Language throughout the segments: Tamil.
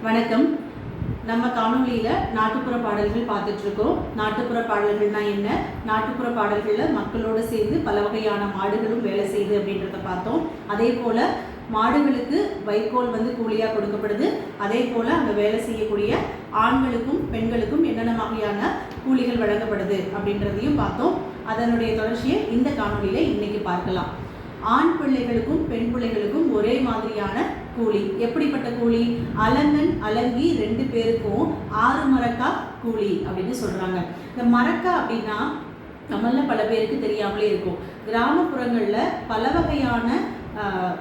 வணக்கம். நம்ம காணொலியில் நாட்டுப்புற பாடல்கள் பார்த்துட்ருக்கோம். நாட்டுப்புற பாடல்கள்னா என்ன, நாட்டுப்புற பாடல்களில் மக்களோடு சேர்ந்து பல வகையான மாடுகளும் வேலை செய்யுது அப்படின்றத பார்த்தோம். அதே போல் மாடுகளுக்கு வைக்கோல் கூலியாக கொடுக்கப்படுது. அதே போல் அங்கே வேலை செய்யக்கூடிய ஆண்களுக்கும் பெண்களுக்கும் என்னென்ன வகையான கூலிகள் வழங்கப்படுது அப்படின்றதையும் பார்த்தோம். அதனுடைய தொடர்ச்சியை இந்த காணொலியில் இன்னைக்கு பார்க்கலாம். ஆண் பிள்ளைகளுக்கும் பெண் பிள்ளைகளுக்கும் ஒரே மாதிரியான கூலி. எப்படிப்பட்ட கூலி? அலங்கன் அலங்கி 2 பேருக்கும் 6 மரக்கா கூலி அப்படின்னு சொல்றாங்க. இந்த மரக்கா அப்படின்னா நம்மள பல பேருக்கு தெரியாமலே இருக்கும். கிராமப்புறங்களில் பல வகையான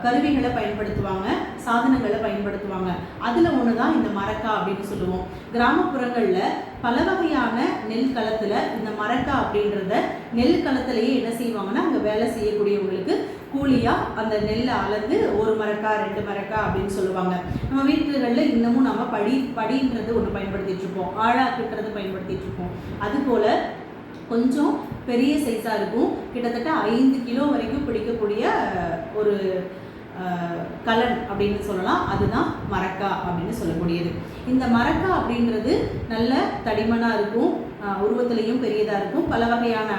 கருவிகளை பயன்படுத்துவாங்க, சாதனங்களை பயன்படுத்துவாங்க. அதில் ஒன்று தான் இந்த மரக்கா அப்படின்னு சொல்லுவோம். கிராமப்புறங்களில் பல வகையான நெல் களத்தில் இந்த மரக்கா அப்படின்றத நெல் களத்திலேயே என்ன செய்வாங்கன்னா, அங்கே வேலை செய்யக்கூடியவங்களுக்கு கூலியாக அந்த நெல்லை அளந்து 1 மரக்கா 2 மரக்கா அப்படின்னு சொல்லுவாங்க. நம்ம வீட்டுகளில் இன்னமும் நம்ம படின்றது ஒன்று பயன்படுத்திட்டு இருப்போம், ஆழாக்குன்றது பயன்படுத்திட்டு இருப்போம். அதுபோல் கொஞ்சம் பெரிய சைஸாக இருக்கும், கிட்டத்தட்ட 5 கிலோ வரைக்கும் பிடிக்கக்கூடிய ஒரு கலன் அப்படின்னு சொல்லலாம். அதுதான் மரக்கா அப்படின்னு சொல்லக்கூடியது. இந்த மரக்கா அப்படின்றது நல்ல தடிமனாக இருக்கும், உருவத்திலையும் பெரியதாக இருக்கும், பல வகையான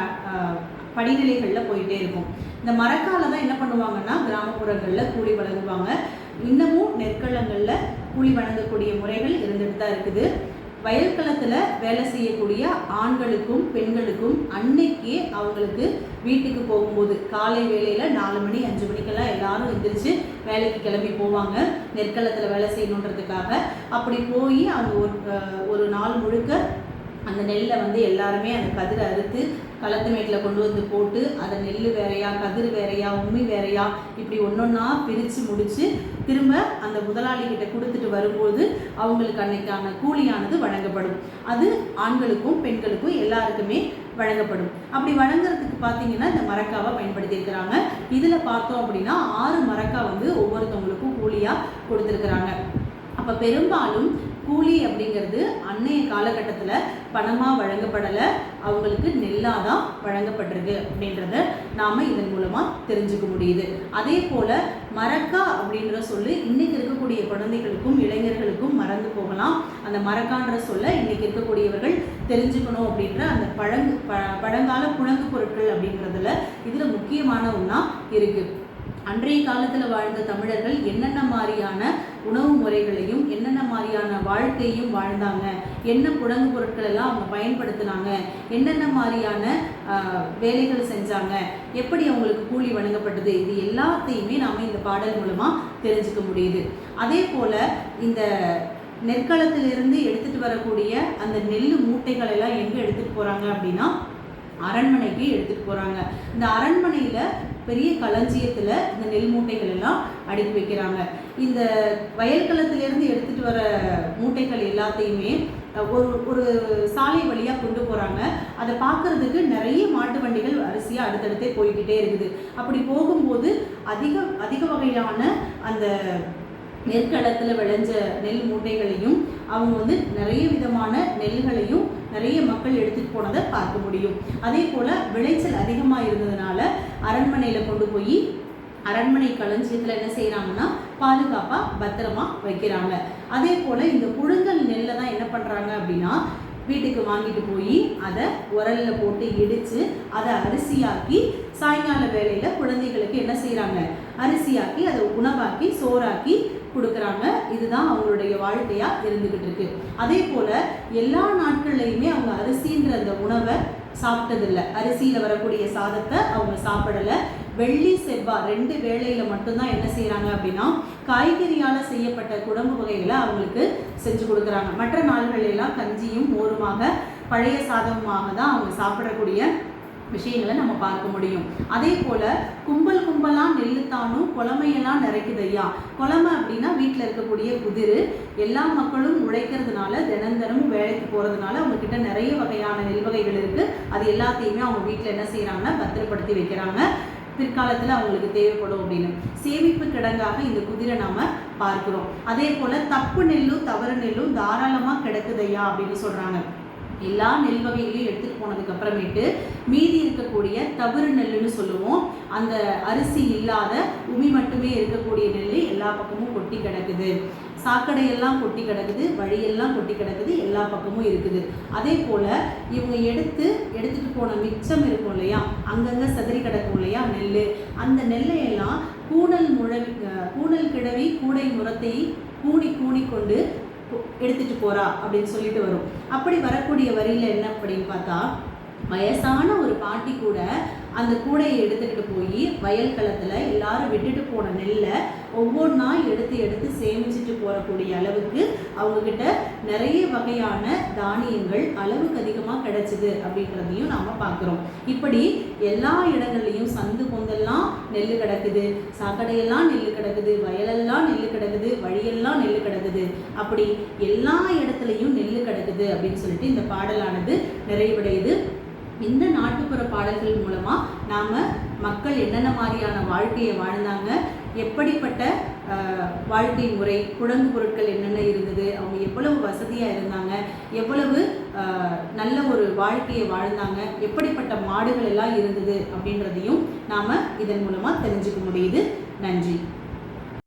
படிநிலைகளில் போயிட்டே இருக்கும். இந்த மரக்கால தான் என்ன பண்ணுவாங்கன்னா, கிராமப்புறங்களில் கூலி வழங்குவாங்க. இன்னமும் நெற்களங்களில் கூலி வழங்கக்கூடிய முறைகள் இருந்துட்டு தான் இருக்குது. வயல்களத்தில் வேலை செய்யக்கூடிய ஆண்களுக்கும் பெண்களுக்கும் அன்னைக்கே அவங்களுக்கு வீட்டுக்கு போகும்போது காலை வேளையில் 4 மணி 5 மணிக்கெல்லாம் எல்லாரும் எந்திரிச்சு வேலைக்கு கிளம்பி போவாங்க, நெற்களத்தில் வேலை செய்யணுன்றதுக்காக. அப்படி போய் அவங்க ஒரு நாள் முழுக்க அந்த நெல்லை எல்லாருமே அந்த கதிரை அறுத்து களத்து மேட்டில் கொண்டு வந்து போட்டு அதை நெல் வேறையா, கதிர் வேறையா, உம்மி வேறையா, இப்படி ஒன்றொன்னா பிரித்து முடித்து திரும்ப அந்த முதலாளிகிட்ட கொடுத்துட்டு வரும்போது அவங்களுக்கு அன்னைக்கான கூலியானது வழங்கப்படும். அது ஆண்களுக்கும் பெண்களுக்கும் எல்லாருக்குமே வழங்கப்படும். அப்படி வழங்குறதுக்கு பார்த்தீங்கன்னா இந்த மரக்காவை பயன்படுத்தியிருக்கிறாங்க. இதில் பார்த்தோம் அப்படின்னா 6 மரக்கா ஒவ்வொருத்தவங்களுக்கும் கூலியாக கொடுத்துருக்குறாங்க. அப்போ பெரும்பாலும் கூலி அப்படிங்கிறது அன்னைய காலகட்டத்தில் பணமாக வழங்கப்படலை, அவங்களுக்கு நெல்லாக தான் வழங்கப்பட்டிருக்கு அப்படின்றத நாம் இதன் மூலமாக தெரிஞ்சுக்க முடியுது. அதே போல் மரக்கா அப்படின்ற சொல்லு இன்றைக்கி இருக்கக்கூடிய குழந்தைகளுக்கும் இளைஞர்களுக்கும் மறந்து போகலாம். அந்த மரக்கான்ற சொல்ல இன்றைக்கி இருக்கக்கூடியவர்கள் தெரிஞ்சுக்கணும் அப்படின்ற அந்த பழங்கால புழங்கு பொருட்கள் அப்படின்றதுல இதில் முக்கியமான ஒன்றா இருக்குது. அன்றைய காலத்தில் வாழ்ந்த தமிழர்கள் என்னென்ன மாதிரியான உணவு முறைகளையும் என்னென்ன மாதிரியான வாழ்க்கையும் வாழ்ந்தாங்க, என்ன புழங்கு பொருட்கள் எல்லாம் அவங்க பயன்படுத்தினாங்க, என்னென்ன மாதிரியான வேலைகள் செஞ்சாங்க, எப்படி அவங்களுக்கு கூலி வழங்கப்பட்டது, இது எல்லாத்தையுமே நாம் இந்த பாடல் மூலமாக தெரிஞ்சுக்க முடியுது. அதே போல் இந்த நெற்களத்திலிருந்து எடுத்துகிட்டு வரக்கூடிய அந்த நெல் மூட்டைகள் எல்லாம் எங்கே எடுத்துகிட்டு போகிறாங்க அப்படின்னா அரண்மனைக்கு எடுத்துகிட்டு போகிறாங்க. இந்த அரண்மனையில் பெரிய களஞ்சியத்தில் இந்த நெல் மூட்டைகள் எல்லாம் அடுக்கி வைக்கிறாங்க. இந்த வயல்களத்திலேருந்து எடுத்துகிட்டு வர மூட்டைகள் எல்லாத்தையுமே ஒரு சாலை வழியாக கொண்டு போகிறாங்க. அதை பார்க்குறதுக்கு நிறைய மாட்டு வண்டிகள் வரிசையாக அடுத்தடுத்தே போய்கிட்டே இருக்குது. அப்படி போகும்போது அதிக வகையான அந்த நெற்களத்தில் விளைஞ்ச நெல் மூட்டைகளையும் அவங்க நிறைய விதமான நெல்களையும் நிறைய மக்கள் எடுத்துகிட்டு போனதை பார்க்க முடியும். அதே போல் விளைச்சல் அதிகமாக இருந்ததுனால அரண்மனையில் கொண்டு போய் அரண்மனை களஞ்சியத்தில் என்ன செய்கிறாங்கன்னா பாதுகாப்பாக பத்திரமா வைக்கிறாங்க. அதே போல் இந்த புழுங்கல் நெல்லை தான் என்ன பண்ணுறாங்க அப்படின்னா வீட்டுக்கு வாங்கிட்டு போய் அதை உரலில் போட்டு இடித்து அதை அரிசியாக்கி சாயங்கால வேளையில் குழந்தைகளுக்கு என்ன செய்கிறாங்க, அரிசியாக்கி அதை உணவாக்கி சோறாக்கி கொடுக்குறாங்க. இதுதான் அவங்களுடைய வாழ்க்கையாக இருந்துக்கிட்டு இருக்கு. அதே போல் எல்லா நாட்கள்லையுமே அவங்க அரிசின்ற அந்த உணவை சாப்பிட்டதில்லை, அரிசியில் வரக்கூடிய சாதத்தை அவங்க சாப்பிடலை. வெள்ளி செவ்வாய் 2 வேளையில் மட்டும்தான் என்ன செய்கிறாங்க அப்படின்னா காய்கறியால் செய்யப்பட்ட குழம்பு வகைகளை அவங்களுக்கு செஞ்சு கொடுக்குறாங்க. மற்ற நாள்களெல்லாம் கஞ்சியும் மோருமாக பழைய சாதமாக தான் அவங்க சாப்பிடக்கூடிய விஷயங்களை நம்ம பார்க்க முடியும். அதே போல் கும்பலாக நெல்லுத்தானும் குழமையெல்லாம் நிறைக்குதையா. குழமை அப்படின்னா வீட்டில் இருக்கக்கூடிய குதிரு. எல்லா மக்களும் உழைக்கிறதுனால தினந்தனமும் வேலைக்கு போகிறதுனால அவங்கக்கிட்ட நிறைய வகையான நெல் வகைகள் இருக்குது. அது எல்லாத்தையுமே அவங்க வீட்டில் என்ன செய்கிறாங்கன்னா பத்திரப்படுத்தி வைக்கிறாங்க, பிற்காலத்தில் அவங்களுக்கு தேவைப்படும் அப்படின்னு. சேமிப்பு கிடங்காக இந்த குதிரை நாம் பார்க்குறோம். அதே போல் தப்பு நெல்லும் தவறு நெல்லும் தாராளமாக கிடக்குதையா அப்படின்னு சொல்கிறாங்க. எல்லா நெல் வகைகளையும் எடுத்துகிட்டு போனதுக்கு அப்புறமேட்டு மீதி இருக்கக்கூடிய தவறு நெல்லுன்னு சொல்லுவோம். அந்த அரிசி இல்லாத உமி மட்டுமே இருக்கக்கூடிய நெல் எல்லா பக்கமும் கொட்டி கிடக்குது. சாக்கடையெல்லாம் கொட்டி கிடக்குது, வழியெல்லாம் கொட்டி கிடக்குது, எல்லா பக்கமும் இருக்குது. அதே போல் இவங்க எடுத்துகிட்டு போன மிச்சம் இருக்கும் இல்லையா, அங்கங்கே சதுரி கிடக்கும் இல்லையா நெல், அந்த நெல்லையெல்லாம் கூணல் கிழவி கூடை முரத்தை கூணி கொண்டு எடுத்துகிட்டு போகிறா அப்படின்னு சொல்லிட்டு வரும். அப்படி வரக்கூடிய வரியில் என்ன அப்படின்னு பார்த்தா, வயசான ஒரு பாட்டி கூட அந்த கூடையை எடுத்துக்கிட்டு போய் வயல் களத்தில் எல்லாரும் விட்டுட்டு போன நெல்லை ஒவ்வொன்றா எடுத்து சேமிச்சுட்டு போகக்கூடிய அளவுக்கு அவங்கக்கிட்ட நிறைய வகையான தானியங்கள் அளவுக்கு அதிகமாக கிடைச்சிது அப்படின்றதையும் நாம் பார்க்குறோம். இப்படி எல்லா இடங்கள்லையும் சந்து பொந்தெல்லாம் நெல் கிடக்குது, சாக்கடையெல்லாம் நெல் கிடக்குது, வயலெல்லாம் நெல் கிடக்குது, வழியெல்லாம் நெல் கிடக்குது, அப்படி எல்லா இடத்துலையும் நெல் கிடக்குது அப்படின்னு சொல்லிட்டு இந்த பாடலானது நிறைவடையுது. இந்த நாட்டுப்புற பாடல்கள் மூலமாக நாம் மக்கள் என்னென்ன மாதிரியான வாழ்க்கையை வாழ்ந்தாங்க, எப்படிப்பட்ட வாழ்க்கை முறை, குழங்கு பொருட்கள் என்னென்ன இருந்தது, அவங்க எவ்வளவு வசதியாக இருந்தாங்க, எவ்வளவு நல்ல ஒரு வாழ்க்கையை வாழ்ந்தாங்க, எப்படிப்பட்ட மாடுகள் எல்லாம் இருந்தது அப்படின்றதையும் நாம் இதன் மூலமாக தெரிஞ்சுக்க முடியுது. நன்றி.